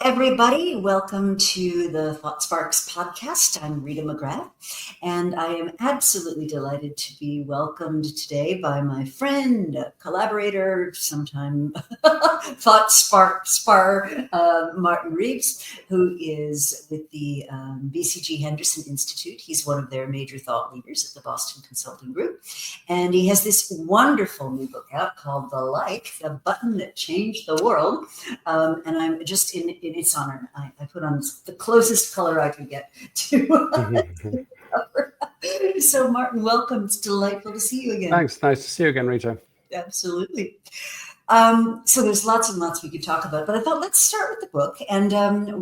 everybody. Welcome to the Thought Sparks podcast. I'm Rita McGrath, and I am absolutely delighted to be welcomed today by my friend, collaborator, sometime Thought Spar, Martin Reeves, who is with the BCG Henderson Institute. He's one of their major thought leaders at the Boston Consulting Group, and he has this wonderful new book out called The Button That Changed the World. And I'm just in its honor. I put on the closest color I could get to the cover. So, Martin, welcome. It's delightful to see you again. Thanks. Nice to see you again, Rita. Absolutely. So there's lots and lots we could talk about, but I thought let's start with the book. And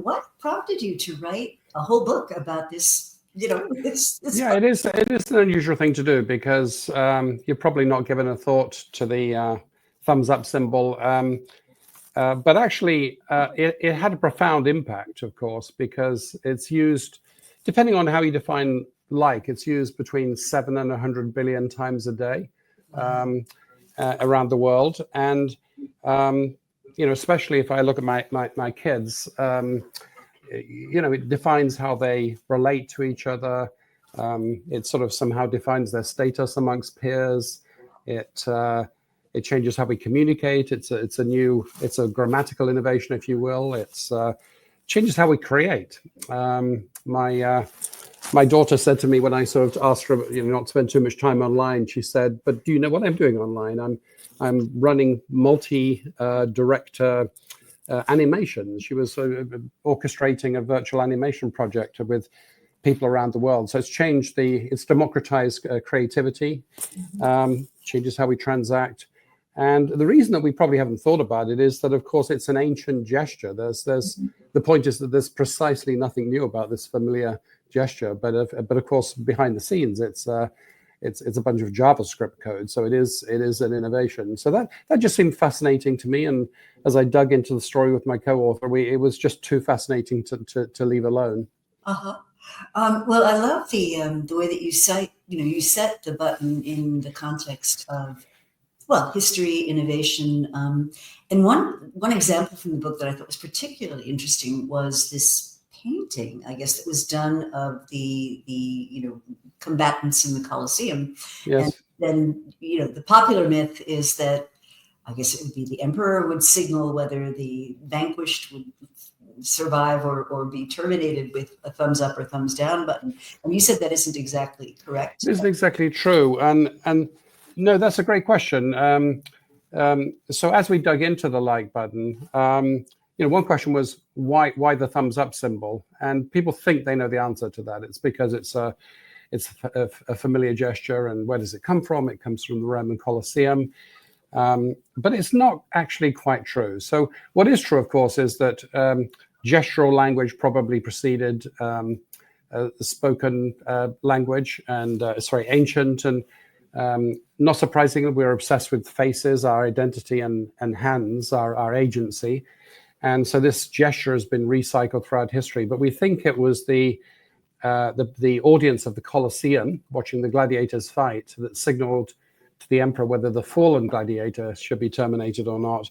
what prompted you to write a whole book about this? This yeah, it is an unusual thing to do because you're probably not given a thought to the thumbs up symbol. But actually, it had a profound impact, of course, because it's used, depending on how you define like, it's used between 7 and 100 billion times a day around the world. And, especially if I look at my kids, it defines how they relate to each other. It sort of somehow defines their status amongst peers. It changes how we communicate. It's a grammatical innovation, if you will. It's changes how we create. My daughter said to me when I sort of asked her, not to spend too much time online. She said, "But do you know what I'm doing online? I'm running multi-director animation." She was orchestrating a virtual animation project with people around the world. So it's democratized creativity, changes how we transact. And the reason that we probably haven't thought about it is that, of course, it's an ancient gesture. The point is that there's precisely nothing new about this familiar gesture, but of course, behind the scenes, it's a bunch of JavaScript code. So it is an innovation. So that just seemed fascinating to me. And as I dug into the story with my co-author, it was just too fascinating to leave alone. Well, I love the way that you cite, you set the button in the context of history, innovation. And one example from the book that I thought was particularly interesting was this painting, I guess, that was done of the combatants in the Colosseum. Yes. And then, the popular myth is that, I guess it would be the emperor would signal whether the vanquished would survive or be terminated with a thumbs up or thumbs down button. And you said that isn't exactly correct. It isn't exactly true. And no, that's a great question. So as we dug into the like button, one question was why the thumbs up symbol? And people think they know the answer to that. It's because it's a familiar gesture. And where does it come from? It comes from the Roman Colosseum. But it's not actually quite true. So what is true, of course, is that gestural language probably preceded spoken language and ancient. And not surprisingly, we're obsessed with faces, our identity, and hands, our agency. And so this gesture has been recycled throughout history. But we think it was the audience of the Colosseum watching the gladiators fight that signaled to the emperor whether the fallen gladiator should be terminated or not.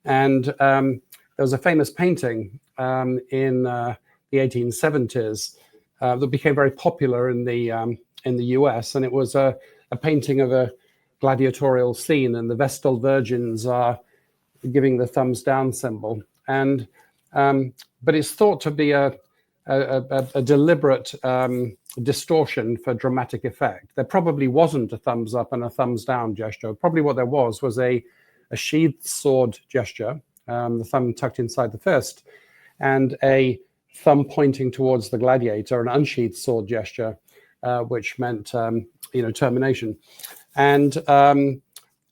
And there was a famous painting in the 1870s that became very popular in the US, and it was a painting of a gladiatorial scene, and the Vestal Virgins are giving the thumbs down symbol. And but it's thought to be a deliberate distortion for dramatic effect. There probably wasn't a thumbs up and a thumbs down gesture. Probably what there was a sheathed sword gesture, the thumb tucked inside the fist, and a thumb pointing towards the gladiator, an unsheathed sword gesture, which meant termination. And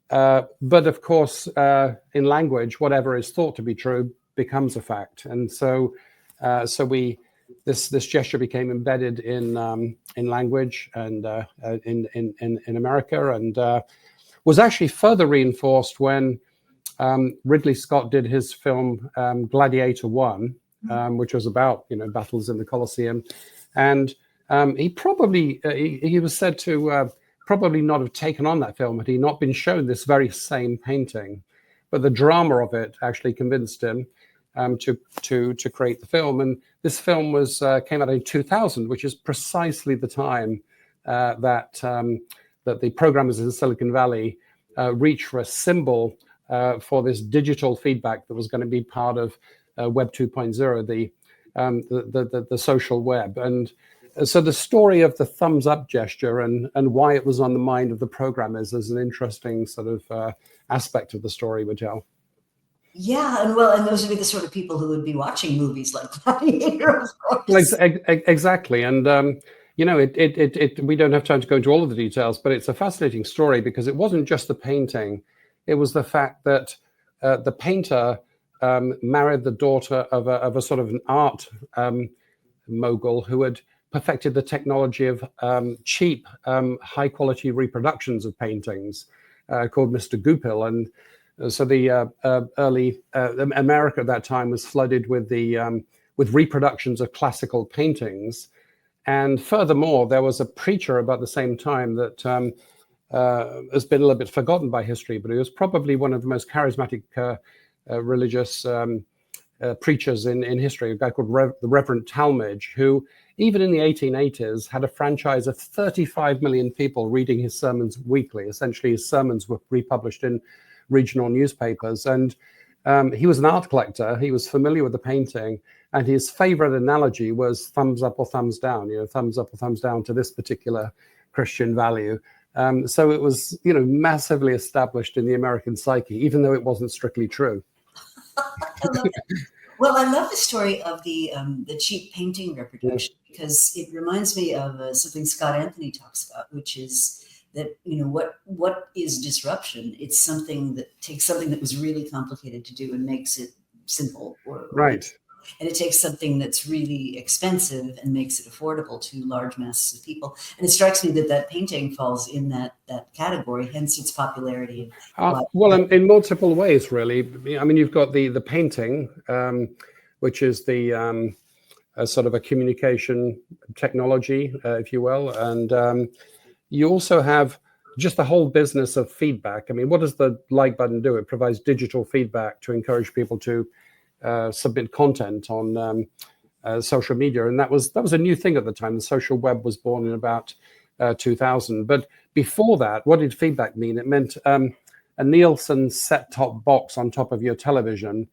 but of course, in language, whatever is thought to be true becomes a fact. And so this gesture became embedded in language and in America, and was actually further reinforced when Ridley Scott did his film Gladiator 1, which was about battles in the Colosseum, and he was said to probably not have taken on that film had he not been shown this very same painting. But the drama of it actually convinced him. to create the film. And this film came out in 2000, which is precisely the time that the programmers in Silicon Valley reached for a symbol for this digital feedback that was going to be part of Web 2.0, the social web. And so the story of the thumbs up gesture and why it was on the mind of the programmers is an interesting sort of aspect of the story we tell. Yeah, and those would be the sort of people who would be watching movies like Gladiator, of course. Exactly, and we don't have time to go into all of the details, but it's a fascinating story because it wasn't just the painting; it was the fact that the painter married the daughter of a sort of an art mogul who had perfected the technology of cheap, high-quality reproductions of paintings called Mr. Goupil, and so the early America at that time was flooded with reproductions of classical paintings. And furthermore, there was a preacher about the same time that has been a little bit forgotten by history, but he was probably one of the most charismatic religious preachers in history, a guy called the Reverend Talmage, who even in the 1880s had a franchise of 35 million people reading his sermons weekly. Essentially, his sermons were republished in regional newspapers. And he was an art collector. He was familiar with the painting. And his favorite analogy was thumbs up or thumbs down, thumbs up or thumbs down to this particular Christian value. So it was, massively established in the American psyche, even though it wasn't strictly true. I love it. Well, I love the story of the cheap painting reproduction because it reminds me of something Scott Anthony talks about, which is that what is disruption? It's something that takes something that was really complicated to do and makes it simple, right. And it takes something that's really expensive and makes it affordable to large masses of people. And it strikes me that painting falls in that category, hence its popularity. Well, in multiple ways, really. I mean, you've got the painting, which is the sort of a communication technology, if you will, and you also have just the whole business of feedback. I mean, what does the like button do? It provides digital feedback to encourage people to submit content on social media, and that was a new thing at the time. The social web was born in about 2000. But before that, what did feedback mean? It meant a Nielsen set-top box on top of your television,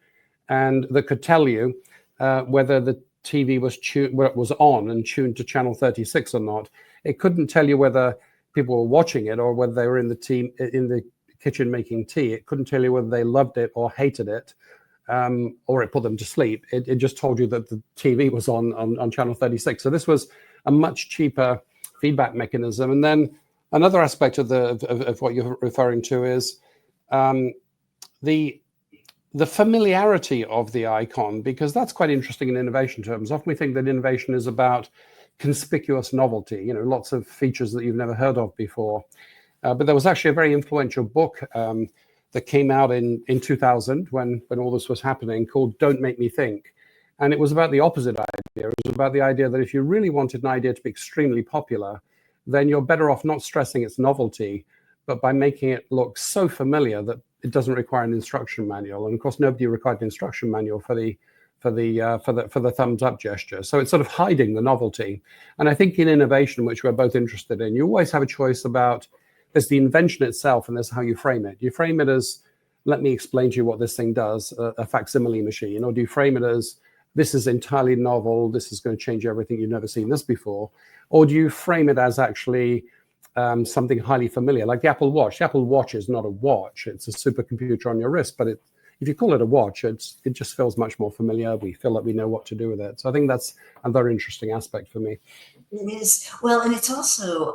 and that could tell you whether the TV was on and tuned to channel 36 or not. It couldn't tell you whether people were watching it or whether they were in the kitchen making tea. It couldn't tell you whether they loved it or hated it. Or it put them to sleep. It just told you that the TV was on channel 36. So this was a much cheaper feedback mechanism. And then another aspect of what you're referring to is the familiarity of the icon, because that's quite interesting in innovation terms. Often we think that innovation is about conspicuous novelty, lots of features that you've never heard of before. But there was actually a very influential book that came out in 2000 when all this was happening, called Don't Make Me Think. And it was about the opposite idea. It was about the idea that if you really wanted an idea to be extremely popular, then you're better off not stressing its novelty, but by making it look so familiar that it doesn't require an instruction manual. And of course, nobody required an instruction manual for the thumbs up gesture. So it's sort of hiding the novelty. And I think in innovation, which we're both interested in, you always have a choice about, there's the invention itself and there's how you frame it. Do you frame it as, let me explain to you what this thing does, a facsimile machine? Or do you frame it as, this is entirely novel, this is going to change everything, you've never seen this before? Or do you frame it as actually something highly familiar, like the Apple Watch? The Apple Watch is not a watch, it's a supercomputer on your wrist, but if you call it a watch, it just feels much more familiar. We feel like we know what to do with it. So I think that's a very interesting aspect for me. It is. Well, and it's also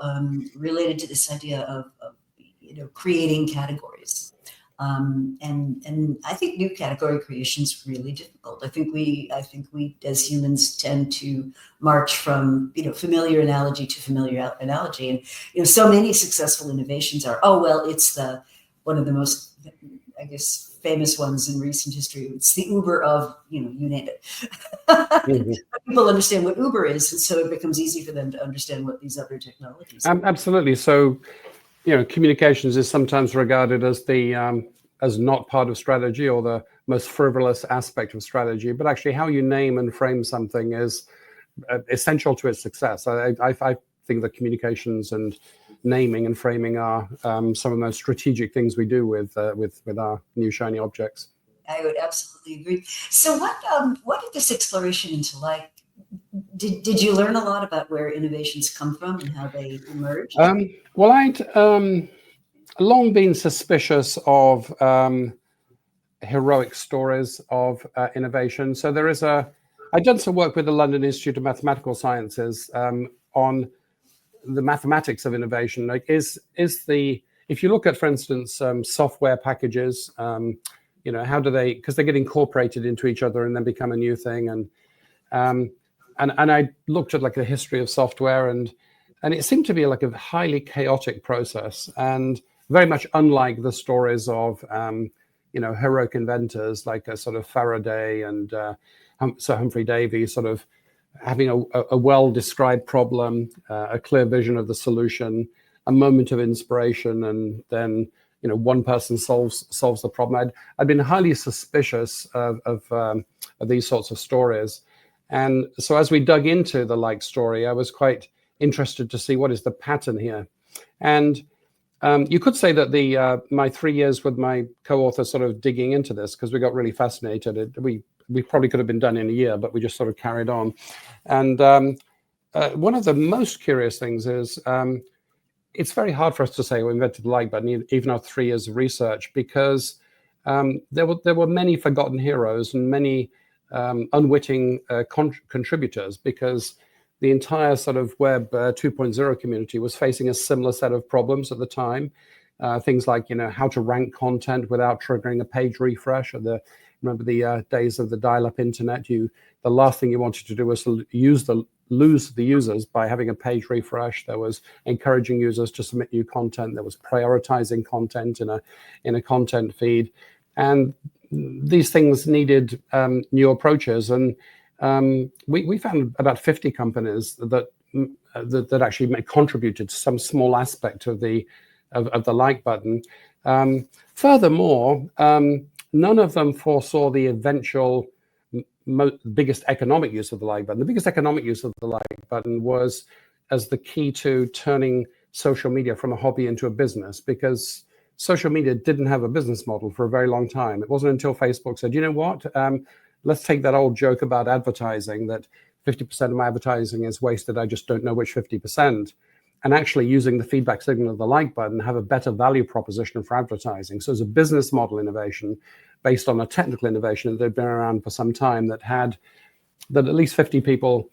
related to this idea of creating categories. And I think new category creation is really difficult. I think we as humans tend to march from familiar analogy to familiar analogy, and so many successful innovations are, it's one of the most, I guess, famous ones in recent history. It's the Uber of, you name it. Mm-hmm. People understand what Uber is, and so it becomes easy for them to understand what these other technologies are. Absolutely. So, communications is sometimes regarded as the as not part of strategy or the most frivolous aspect of strategy, but actually how you name and frame something is essential to its success. I think that communications and naming and framing are some of the most strategic things we do with our new shiny objects. I would absolutely agree. So what did this exploration into light? Did you learn a lot about where innovations come from and how they emerge? Well, I'd long been suspicious of heroic stories of innovation. So I'd done some work with the London Institute of Mathematical Sciences on the mathematics of innovation. Like, if you look at, for instance, software packages, how do they, because they get incorporated into each other and then become a new thing. And I looked at like the history of software, and it seemed to be like a highly chaotic process, and very much unlike the stories of heroic inventors like a sort of Faraday and Sir Humphrey Davy, sort of having a well-described problem, a clear vision of the solution, a moment of inspiration, and then one person solves the problem. I'd been highly suspicious of these sorts of stories, and so as we dug into the like story, I was quite interested to see what is the pattern here. And you could say that my 3 years with my co-author sort of digging into this, because we got really fascinated. We probably could have been done in a year, but we just sort of carried on. And one of the most curious things is it's very hard for us to say we invented the like button, even after 3 years of research, because there were many forgotten heroes and many unwitting contributors, because the entire sort of Web 2.0 community was facing a similar set of problems at the time. Things like, how to rank content without triggering a page refresh. Remember the days of the dial-up internet? The last thing you wanted to do was to lose the users by having a page refresh. There was encouraging users to submit new content. There was prioritizing content in a content feed, and these things needed new approaches. And we found about 50 companies that actually contributed to some small aspect of the like button. Furthermore, none of them foresaw the eventual biggest economic use of the like button. The biggest economic use of the like button was as the key to turning social media from a hobby into a business, because social media didn't have a business model for a very long time. It wasn't until Facebook said, you know what, let's take that old joke about advertising, that 50% of my advertising is wasted, I just don't know which 50%. And actually using the feedback signal of the like button, have a better value proposition for advertising. So it's a business model innovation based on a technical innovation that had been around for some time, that at least 50 people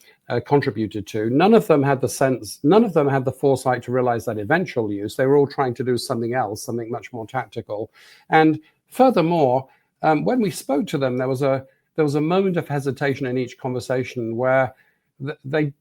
contributed to. None of them had the foresight to realize that eventual use. They were all trying to do something else, something much more tactical. And furthermore, when we spoke to them, there was a moment of hesitation in each conversation where they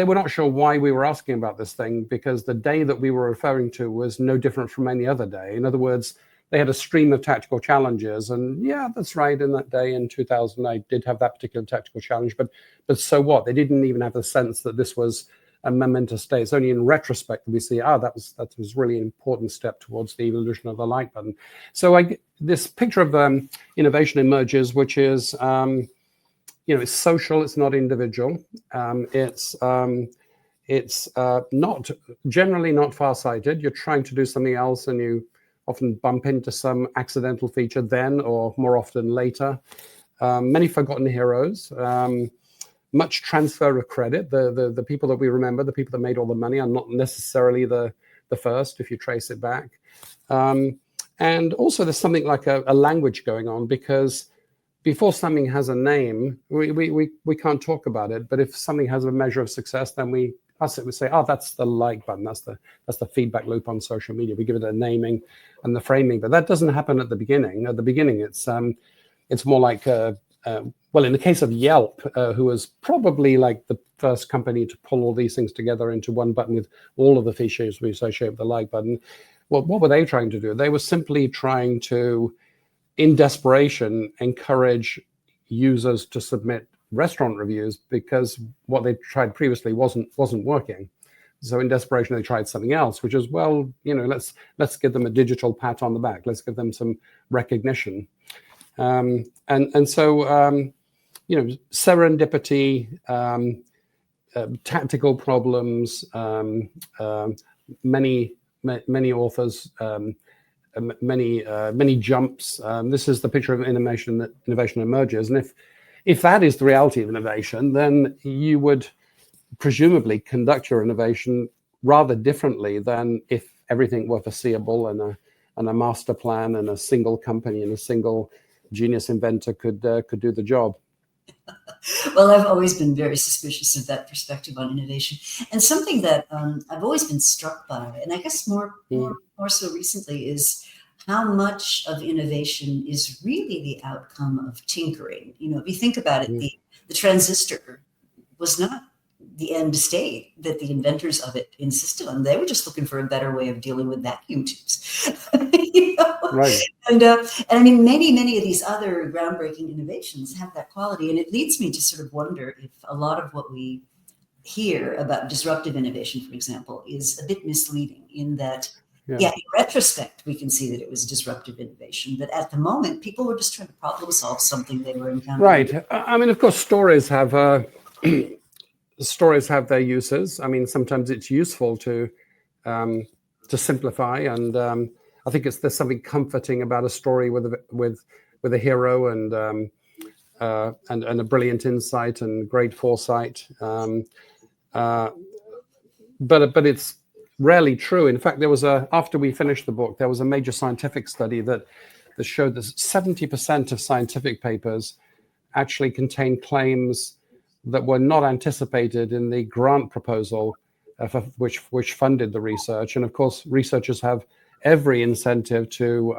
were not sure why we were asking about this thing, because the day that we were referring to was no different from any other day. In other words, they had a stream of tactical challenges, and yeah, that's right. In that day in 2000, I did have that particular tactical challenge, but so what? They didn't even have the sense that this was a momentous day. It's only in retrospect that we see, that was really an important step towards the evolution of the like button. So this picture of innovation emerges, which is it's social, it's not individual. It's not generally not far-sighted. You're trying to do something else, and you often bump into some accidental feature then, or more often later. Many forgotten heroes. Much transfer of credit. The people that we remember, the people that made all the money, are not necessarily the first if you trace it back. And also there's something like a language going on, because before something has a name, we can't talk about it. But if something has a measure of success, then we say, that's the like button. That's the feedback loop on social media. We give it a naming and the framing, but that doesn't happen at the beginning. At the beginning, it's more like well, in the case of Yelp, who was probably like the first company to pull all these things together into one button with all of the features we associate with the like button. Well, what were they trying to do? They were simply trying to, in desperation, encourage users to submit restaurant reviews, because what they tried previously wasn't working. So in desperation, they tried something else, which is, well, let's give them a digital pat on the back. Let's give them some recognition. And so, serendipity, tactical problems, many authors, many jumps. This is the picture of innovation that emerges. And if that is the reality of innovation, then you would presumably conduct your innovation rather differently than if everything were foreseeable and a master plan and a single company and a single genius inventor could do the job. Well, I've always been very suspicious of that perspective on innovation, and something that I've always been struck by, and I guess more so recently, is how much of innovation is really the outcome of tinkering. If you think about it, the transistor was not the end state that the inventors of it insisted on. They were just looking for a better way of dealing with vacuum tubes. Right. And I mean, many of these other groundbreaking innovations have that quality. And it leads me to sort of wonder if a lot of what we hear about disruptive innovation, for example, is a bit misleading in that, in retrospect, we can see that it was disruptive innovation. But at the moment, people were just trying to problem solve something they were encountering. Right. I mean, of course, stories have their uses. I mean, sometimes it's useful to simplify, and I think there's something comforting about a story with a hero and a brilliant insight and great foresight. But it's rarely true. In fact, after we finished the book, there was a major scientific study that showed that 70% of scientific papers actually contain claims that were not anticipated in the grant proposal which funded the research. And of course, researchers have every incentive to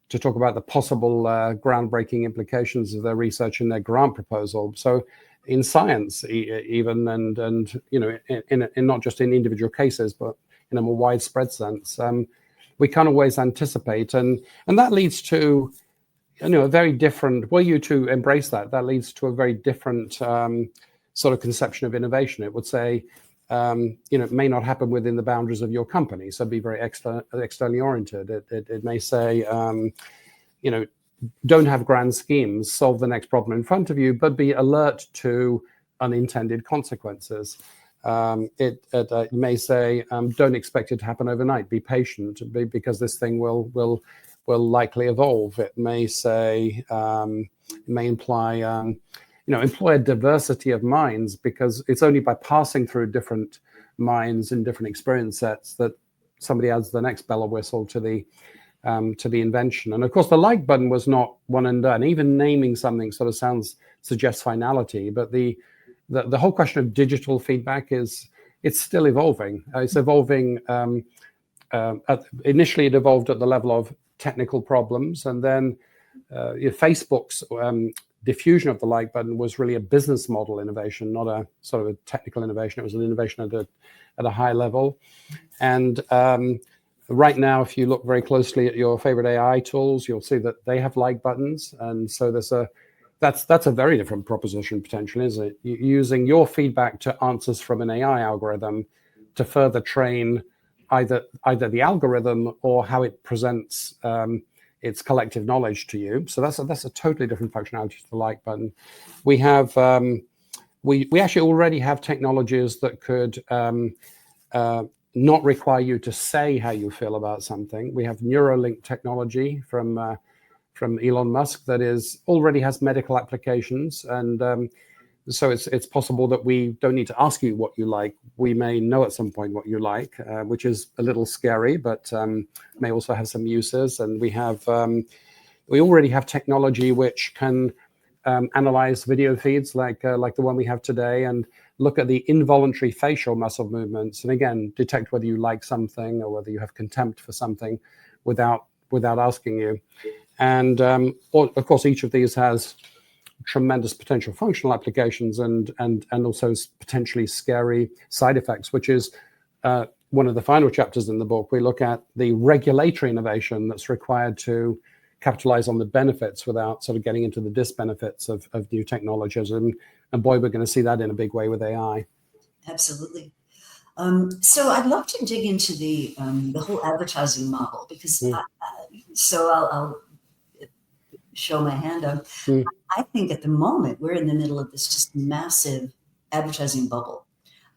talk about the possible groundbreaking implications of their research in their grant proposal. So in science, even, and in not just in individual cases, but in a more widespread sense, we can't always anticipate, and that leads to a very different. Were you to embrace that leads to a very different sort of conception of innovation. It would say, it may not happen within the boundaries of your company, so be very externally oriented. It may say, don't have grand schemes, solve the next problem in front of you, but be alert to unintended consequences. It may say, don't expect it to happen overnight. Be patient, because this thing will likely evolve. It may say, it may imply, employ a diversity of minds, because it's only by passing through different minds and different experience sets that somebody adds the next bell or whistle to the invention. And of course, the like button was not one and done. Even naming something sort of suggests finality, but the whole question of digital feedback it's still evolving. It's evolving. Initially, it evolved at the level of technical problems, and then Facebook's diffusion of the like button was really a business model innovation, not a sort of a technical innovation. It was an innovation at a high level. And right now, if you look very closely at your favorite AI tools, you'll see that they have like buttons, and so that's a very different proposition potentially, isn't it? Using your feedback to answers from an AI algorithm to further train either the algorithm or how it presents its collective knowledge to you. So that's a totally different functionality to the like button. We have we actually already have technologies that could not require you to say how you feel about something. We have Neuralink technology from Elon Musk that already has medical applications, and so it's possible that we don't need to ask you what you like. We may know at some point what you like, which is a little scary, but may also have some uses. And we already have technology which can analyze video feeds like the one we have today, and look at the involuntary facial muscle movements, and again detect whether you like something or whether you have contempt for something without asking you. And of course, each of these has tremendous potential functional applications and also potentially scary side effects, which is one of the final chapters in the book. We look at the regulatory innovation that's required to capitalize on the benefits without sort of getting into the disbenefits of new technologies. And boy, we're going to see that in a big way with AI. Absolutely. So I'd love to dig into the whole advertising model because I'll show my hand on. I think at the moment we're in the middle of this just massive advertising bubble.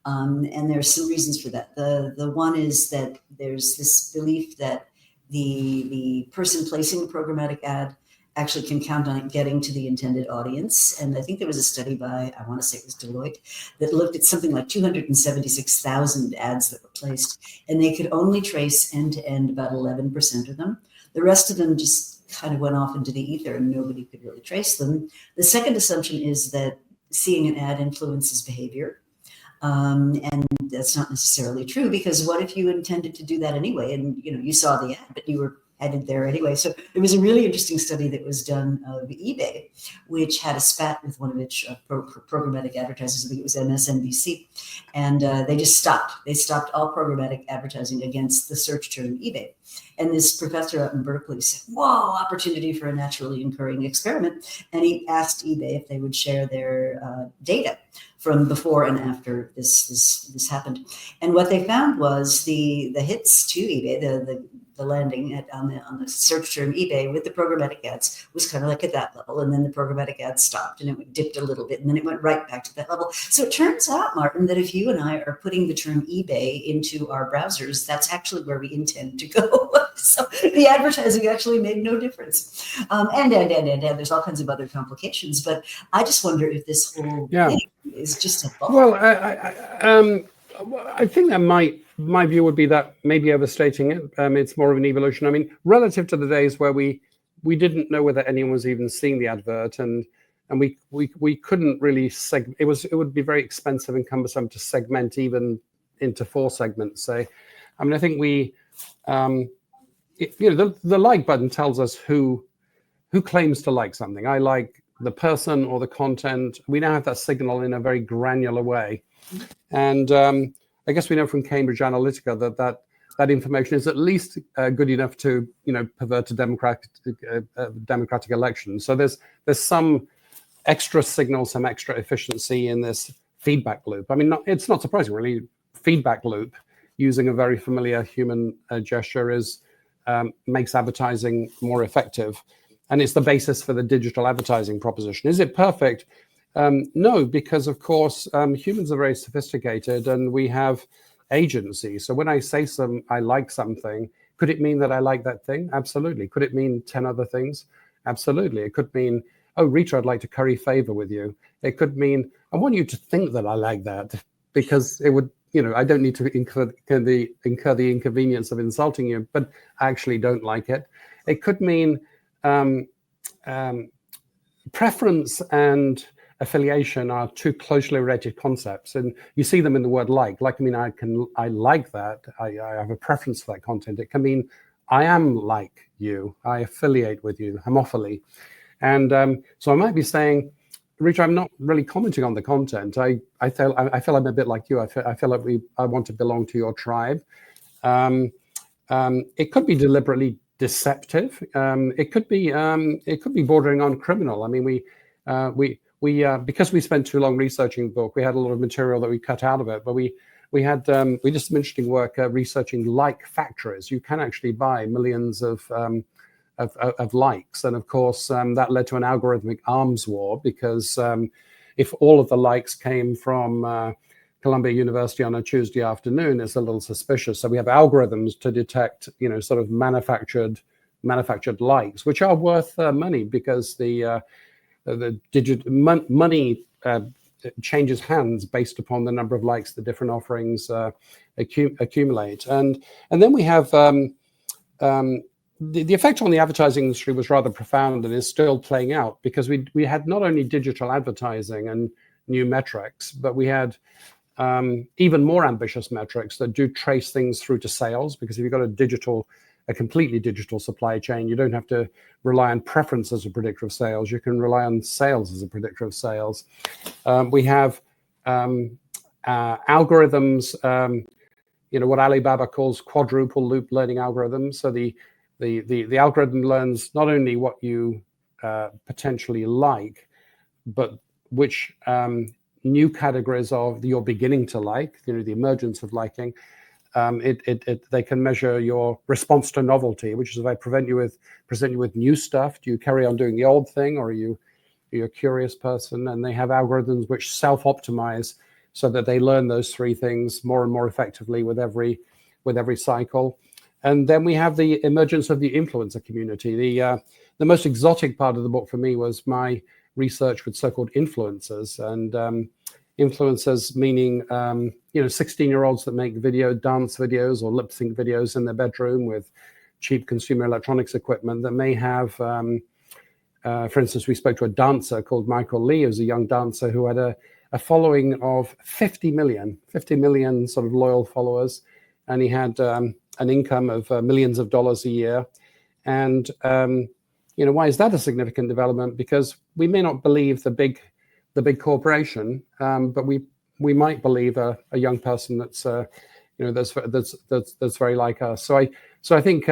And there's some reasons for that. The one is that there's this belief that the person placing the programmatic ad actually can count on it getting to the intended audience. And I think there was a study by, I want to say it was Deloitte, that looked at something like 276,000 ads that were placed, and they could only trace end to end about 11% of them. The rest of them just kind of went off into the ether and nobody could really trace them. The second assumption is that seeing an ad influences behavior. And that's not necessarily true, because what if you intended to do that anyway, and you saw the ad, but you were headed there anyway? So there was a really interesting study that was done of eBay, which had a spat with one of its programmatic advertisers. I think it was MSNBC, and they just stopped. They stopped all programmatic advertising against the search term eBay. And this professor out in Berkeley said, "Whoa, opportunity for a naturally occurring experiment." And he asked eBay if they would share their data from before and after this happened. And what they found was the hits to eBay, the landing on the search term eBay with the programmatic ads was kind of like at that level. And then the programmatic ads stopped and it dipped a little bit and then it went right back to that level. So it turns out, Martin, that if you and I are putting the term eBay into our browsers, that's actually where we intend to go. So the advertising actually made no difference. And there's all kinds of other complications. But I just wonder if this whole thing is just a bubble. Well, I think that my view would be that maybe overstating it. It's more of an evolution. I mean, relative to the days where we didn't know whether anyone was even seeing the advert, and we couldn't really it would be very expensive and cumbersome to segment even into 4 segments. Say, I mean, I think the like button tells us who claims to like something. I like the person or the content. We now have that signal in a very granular way, and I guess we know from Cambridge Analytica that information is at least good enough to pervert a democratic election. So there's some extra signal, some extra efficiency in this feedback loop. I mean, it's not surprising, really. Feedback loop, using a very familiar human gesture, makes advertising more effective, and it's the basis for the digital advertising proposition. Is it perfect? No, because of course humans are very sophisticated and we have agency. So when I say I like something, could it mean that I like that thing? Absolutely. Could it mean 10 other things? Absolutely. It could mean, "Oh, Rita, I'd like to curry favor with you." It could mean, "I want you to think that I like that," because it would, I don't need to incur the inconvenience of insulting you, but I actually don't like it. It could mean preference and affiliation are 2 closely related concepts, and you see them in the word like. Like, I mean, I like that. I have a preference for that content. It can mean I am like you. I affiliate with you, homophily. And so I might be saying, "Rita, I'm not really commenting on the content. I feel I'm a bit like you. I feel like I want to belong to your tribe." It could be deliberately deceptive. It could be bordering on criminal. I mean, we because we spent too long researching the book, we had a lot of material that we cut out of it. But we did some interesting work researching like factories. You can actually buy millions of likes, and of course that led to an algorithmic arms war, because if all of the likes came from Columbia University on a Tuesday afternoon, it's a little suspicious. So we have algorithms to detect, sort of manufactured likes, which are worth money, because the money changes hands based upon the number of likes the different offerings accumulate. And then we have the effect on the advertising industry was rather profound and is still playing out, because we had not only digital advertising and new metrics, but we had even more ambitious metrics that do trace things through to sales. Because if you've got a completely digital supply chain, you don't have to rely on preference as a predictor of sales. You can rely on sales as a predictor of sales. We have algorithms, what Alibaba calls quadruple loop learning algorithms. So the algorithm learns not only what you potentially like, but which new categories of you're beginning to like, the emergence of liking. They can measure your response to novelty, which is if I present you with new stuff, do you carry on doing the old thing, or are you a curious person? And they have algorithms which self-optimize so that they learn those three things more and more effectively with every cycle. And then we have the emergence of the influencer community. The most exotic part of the book for me was my research with so-called influencers, and influencers meaning 16-year-olds that make dance videos or lip sync videos in their bedroom with cheap consumer electronics equipment that may have, for instance, we spoke to a dancer called Michael Lee, who's a young dancer who had a following of 50 million sort of loyal followers, and he had an income of millions of dollars a year. And why is that a significant development? Because we may not believe the big corporation, but we might believe a young person that's that's very like us. So I think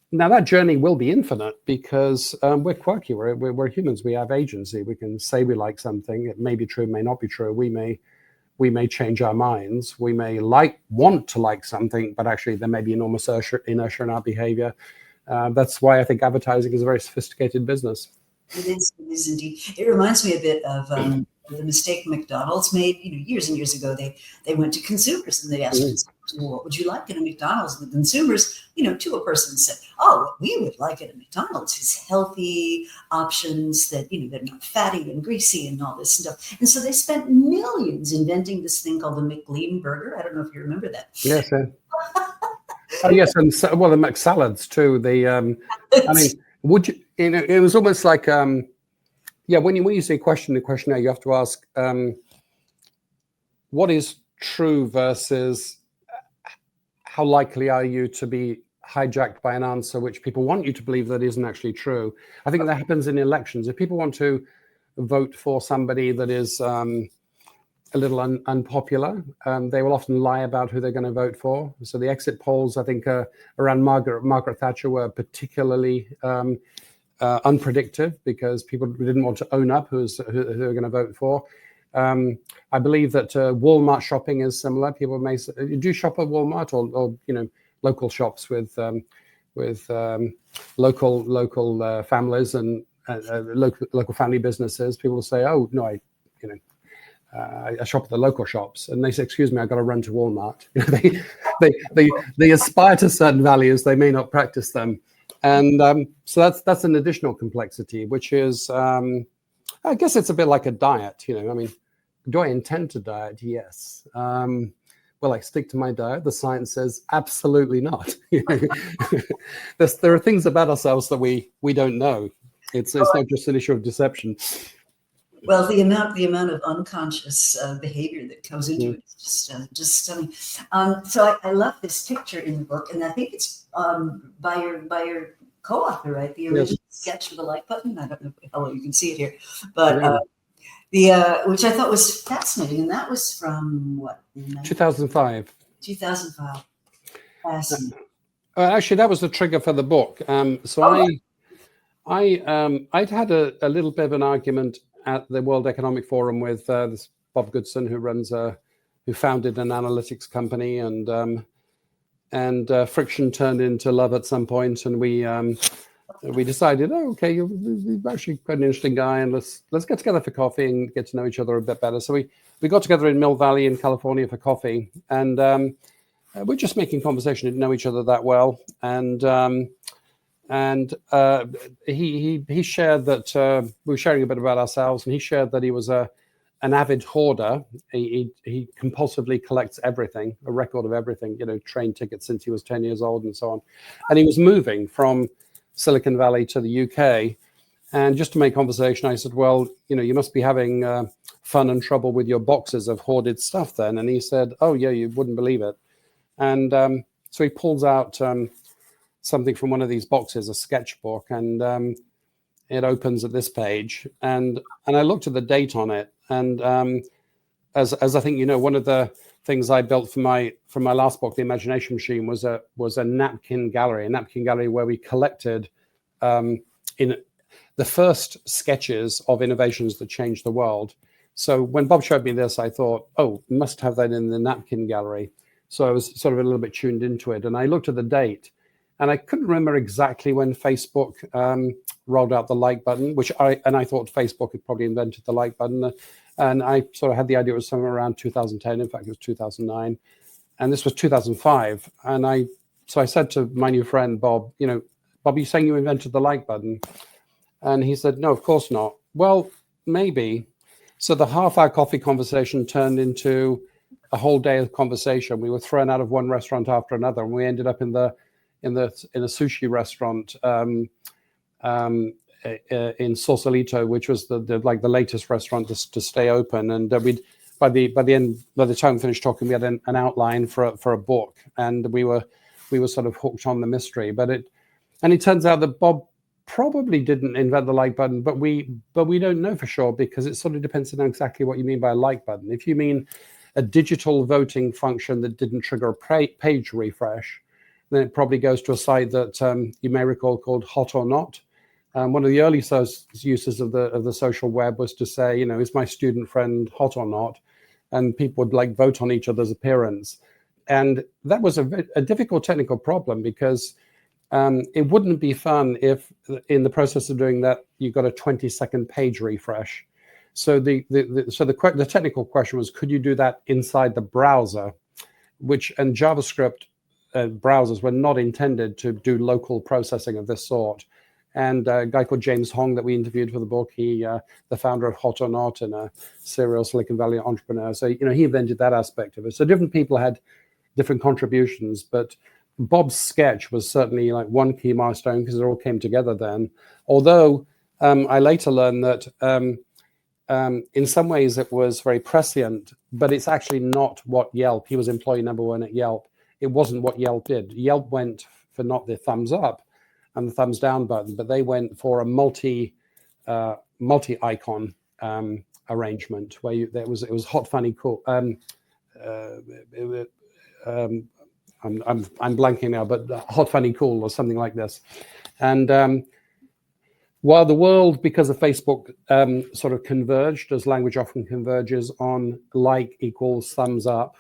now that journey will be infinite, because we're quirky. We're humans. We have agency. We can say we like something. It may be true, may not be true. We may change our minds. We may want to like something, but actually there may be enormous inertia in our behavior. That's why I think advertising is a very sophisticated business. It is indeed. It reminds me a bit of the mistake McDonald's made. Years and years ago, they went to consumers and they asked consumers, well, what would you like at a McDonald's? And the consumers, to a person said, oh, what we would like at a McDonald's is healthy options that, they're not fatty and greasy and all this stuff. And so they spent millions inventing this thing called the McLean burger. I don't know if you remember that. Yes, sir. Oh, yes, and the McSalads too. Would you? It was almost like, when you say question, the questionnaire, you have to ask, what is true versus how likely are you to be hijacked by an answer which people want you to believe that isn't actually true. I think that happens in elections. If people want to vote for somebody that is a little unpopular, they will often lie about who they're going to vote for. So the exit polls, I think, around Margaret Thatcher were particularly unpredictive, because people didn't want to own up who they were going to vote for. I believe that Walmart shopping is similar. People may say, do you shop at Walmart or local shops with local families and local family businesses? People will say, oh no, I shop at the local shops, and they say, excuse me, I've got to run to Walmart. They aspire to certain values, they may not practice them. And so that's an additional complexity, which is, I guess it's a bit like a diet. Do I intend to diet? Yes. Will I stick to my diet? The science says absolutely not. There are things about ourselves that we don't know. It's not just an issue of deception. Well, the amount of unconscious behavior that comes into it is just stunning. So I love this picture in the book, and I think it's by your co-author, right? The original sketch with the like button. I don't know how well you can see it here, but which I thought was fascinating, and that was from what? 2005. 2005. Fascinating. Actually, that was the trigger for the book. I'd had a little bit of an argument at the World Economic Forum with this Bob Goodson, who founded an analytics company, and friction turned into love at some point, and we decided, okay, you're actually quite an interesting guy, and let's get together for coffee and get to know each other a bit better. So we got together in Mill Valley in California for coffee, and we're just making conversation, didn't know each other that well, and he shared that we were sharing a bit about ourselves, and he shared that he was an avid hoarder. He compulsively collects everything, a record of everything, train tickets since he was 10 years old and so on. And he was moving from Silicon Valley to the UK. And just to make conversation, I said, well, you must be having fun and trouble with your boxes of hoarded stuff then. And he said, oh yeah, you wouldn't believe it. And so he pulls out something from one of these boxes, a sketchbook, and it opens at this page. And I looked at the date on it. And as I think one of the things I built for my last book, The Imagination Machine, was a napkin gallery where we collected in the first sketches of innovations that changed the world. So when Bob showed me this, I thought, oh, must have that in the napkin gallery. So I was sort of a little bit tuned into it. And I looked at the date, and I couldn't remember exactly when Facebook rolled out the like button, I thought Facebook had probably invented the like button. And I sort of had the idea it was somewhere around 2010. In fact, it was 2009. And this was 2005. And so I said to my new friend, Bob, Bob, are you saying you invented the like button? And he said, no, of course not. Well, maybe. So the half-hour coffee conversation turned into a whole day of conversation. We were thrown out of one restaurant after another, and we ended up in a sushi restaurant in Sausalito, which was the latest restaurant to stay open. And by the time we finished talking, we had an outline for a book, and we were sort of hooked on the mystery. But it turns out that Bob probably didn't invent the like button, but we don't know for sure, because it sort of depends on exactly what you mean by a like button. If you mean a digital voting function that didn't trigger a page refresh, then it probably goes to a site that you may recall called Hot or Not. One of the early uses of the social web was to say, is my student friend hot or not? And people would vote on each other's appearance. And that was a difficult technical problem, because it wouldn't be fun if in the process of doing that, you got a 20-second page refresh. So the technical question was, could you do that inside the browser, and JavaScript browsers were not intended to do local processing of this sort. And a guy called James Hong that we interviewed for the book, he the founder of Hot or Not and a serial Silicon Valley entrepreneur. So, he invented that aspect of it. So different people had different contributions, but Bob's sketch was certainly one key milestone, because it all came together then. Although I later learned that in some ways it was very prescient, but it's actually not what Yelp, he was employee number one at Yelp. It wasn't what Yelp did. Yelp went for not the thumbs up and the thumbs down button, but they went for a multi-icon arrangement where it was hot, funny, cool. I'm blanking now, but hot, funny, cool, or something like this. And while the world, because of Facebook, sort of converged, as language often converges, on like equals thumbs up,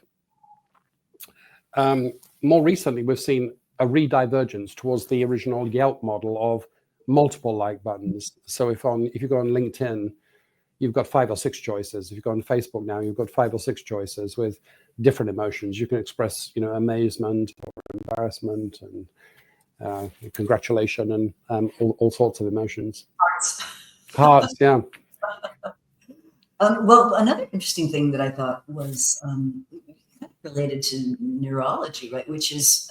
more recently we've seen a redivergence towards the original Yelp model of multiple like buttons. So if you go on LinkedIn, you've got 5 or 6 choices. If you go on Facebook now, you've got 5 or 6 choices with different emotions. You can express, amazement or embarrassment and congratulation and all sorts of emotions. Hearts, yeah. Well, another interesting thing that I thought was related to neurology, right? Which is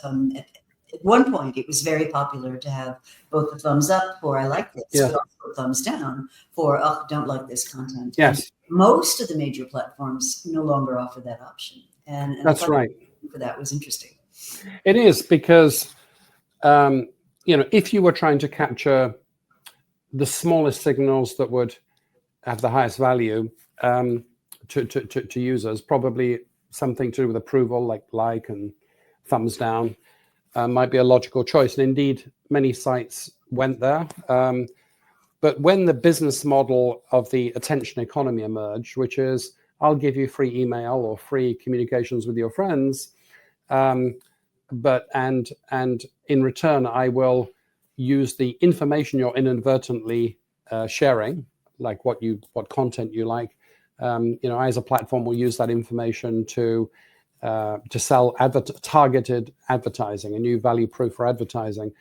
at one point it was very popular to have both the thumbs up for I like this, but also thumbs down for don't like this content. Yes. And most of the major platforms no longer offer that option, and that's right. For that was interesting. It is, because if you were trying to capture the smallest signals that would have the highest value to users, probably something to do with approval, like and thumbs down, might be a logical choice. And indeed, many sites went there. But when the business model of the attention economy emerged, which is, I'll give you free email or free communications with your friends, but in return, I will use the information you're inadvertently sharing, like what content you like. I, as a platform, will use that information to sell targeted advertising, a new value proof for advertising.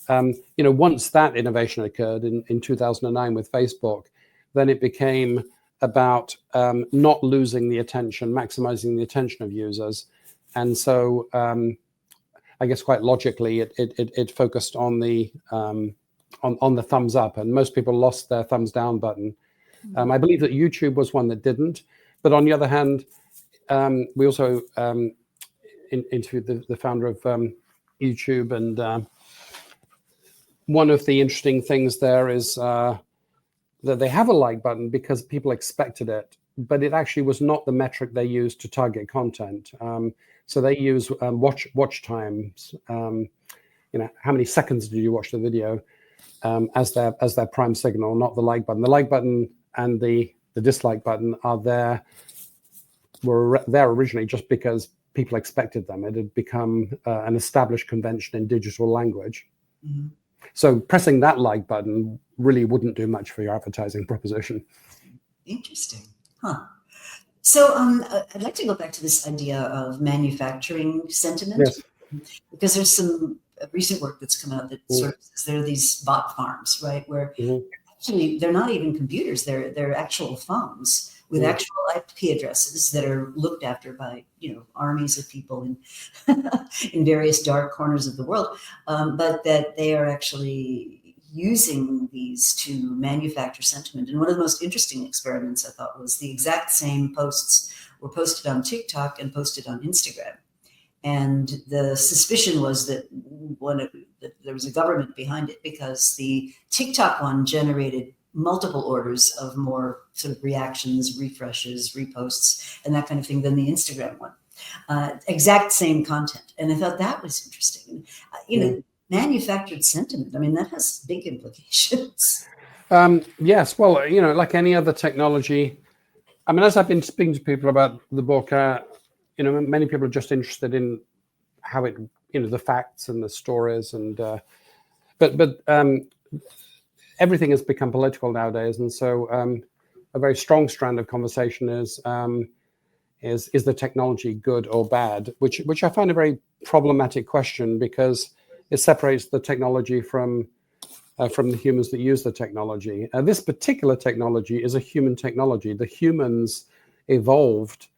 Once that innovation occurred in 2009 with Facebook, then it became about not losing the attention, maximizing the attention of users. And so I guess quite logically, it focused on the thumbs up, and most people lost their thumbs down button. I believe that YouTube was one that didn't. But on the other hand, we also interviewed the founder of YouTube, and one of the interesting things there is that they have a like button because people expected it, but it actually was not the metric they used to target content. So they use watch times. How many seconds did you watch the video as their prime signal, not the like button. The like button and the the dislike button are there, were there originally just because people expected them. It had become an established convention in digital language. Mm-hmm. So pressing that like button really wouldn't do much for your advertising proposition. Interesting. Huh. So I'd like to go back to this idea of manufacturing sentiment. Yes. Because there's some recent work that's come out that sort of says there are these bot farms, right, where actually they're not even computers, they're actual phones with actual IP addresses that are looked after by, armies of people in various dark corners of the world, but that they are actually using these to manufacture sentiment. And one of the most interesting experiments, I thought, was the exact same posts were posted on TikTok and posted on Instagram. And the suspicion was that there was a government behind it, because the TikTok one generated multiple orders of more sort of reactions, refreshes, reposts, and that kind of thing than the Instagram one. Exact same content. And I thought that was interesting. Manufactured sentiment, I mean, that has big implications. Yes, well, like any other technology, I mean, as I've been speaking to people about the book, many people are just interested in how it, the facts and the stories, and but everything has become political nowadays, and so a very strong strand of conversation is the technology good or bad, which I find a very problematic question, because it separates the technology from the humans that use the technology. This particular technology is a human technology. The humans evolved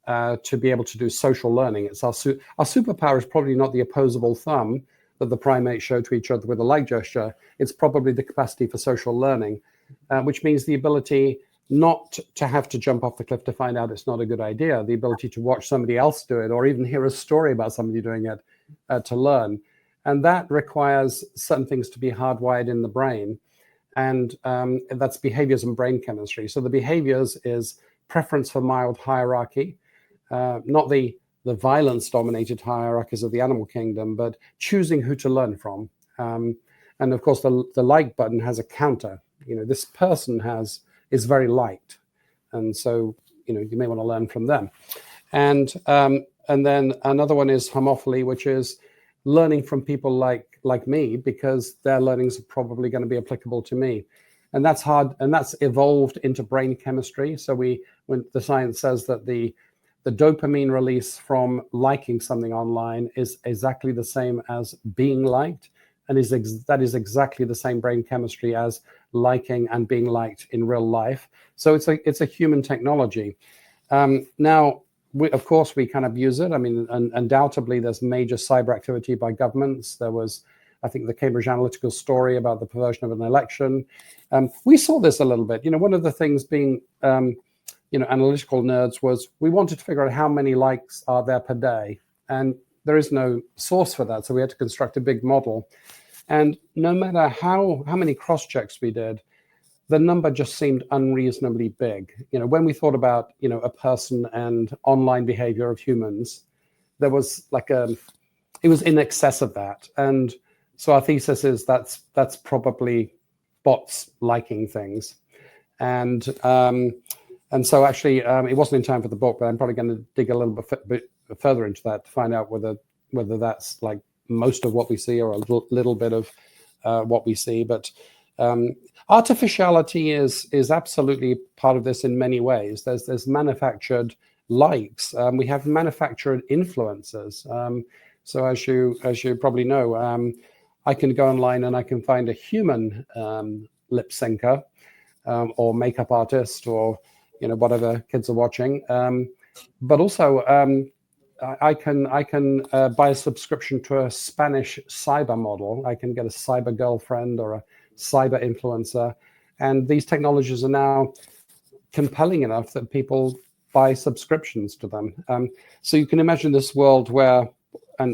to be able to do social learning. It's our superpower is probably not the opposable thumb that the primates show to each other with a like gesture. It's probably the capacity for social learning, which means the ability not to have to jump off the cliff to find out it's not a good idea, the ability to watch somebody else do it, or even hear a story about somebody doing it to learn. And that requires certain things to be hardwired in the brain. And that's behaviors and brain chemistry. So the behaviors is preference for mild hierarchy, not the violence-dominated hierarchies of the animal kingdom, but choosing who to learn from. And of course, the like button has a counter. This person is very liked, and so you may want to learn from them. And then another one is homophily, which is learning from people like me, because their learnings are probably going to be applicable to me. And that's hard, and that's evolved into brain chemistry. So when the science says that the dopamine release from liking something online is exactly the same as being liked, and that is exactly the same brain chemistry as liking and being liked in real life. So it's a human technology. Now, of course, we kind of use it. I mean, undoubtedly, there's major cyber activity by governments. There was, I think, the Cambridge Analytica story about the perversion of an election. We saw this a little bit. One of the things being analytical nerds was we wanted to figure out how many likes are there per day, and there is no source for that, so we had to construct a big model. And no matter how many cross checks we did, the number just seemed unreasonably big. When we thought about a person and online behavior of humans, there was it was in excess of that. And so our thesis is that's probably bots liking things. And so actually, it wasn't in time for the book, but I'm probably going to dig a little bit further into that to find out whether that's like most of what we see or a little bit of what we see. But artificiality is absolutely part of this in many ways. There's manufactured likes. We have manufactured influencers. So as you probably know, I can go online and I can find a human lip syncer or makeup artist or whatever kids are watching. But also I can buy a subscription to a Spanish cyber model. I can get a cyber girlfriend or a cyber influencer. And these technologies are now compelling enough that people buy subscriptions to them. So you can imagine this world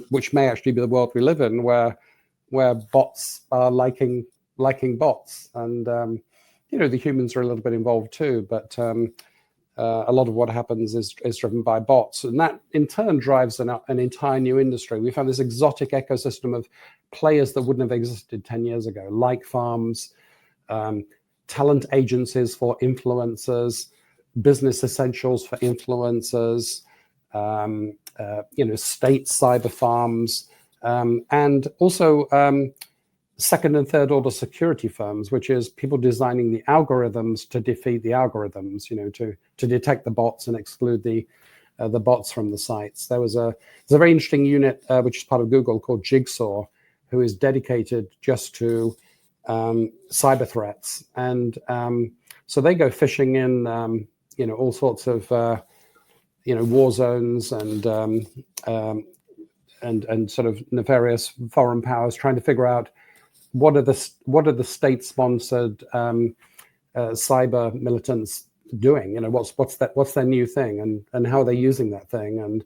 which may actually be the world we live in, where bots are liking bots. And, the humans are a little bit involved too, but a lot of what happens is driven by bots. And that in turn drives an entire new industry. We found this exotic ecosystem of players that wouldn't have existed 10 years ago, like farms, talent agencies for influencers, business essentials for influencers, state cyber farms, and also second and third order security firms, which is people designing the algorithms to defeat the algorithms, to detect the bots and exclude the bots from the sites. There's a very interesting unit which is part of Google called Jigsaw, who is dedicated just to cyber threats, and so they go fishing in all sorts of war zones and sort of nefarious foreign powers, trying to figure out what are the state-sponsored cyber militants doing. What's their new thing, and how are they using that thing,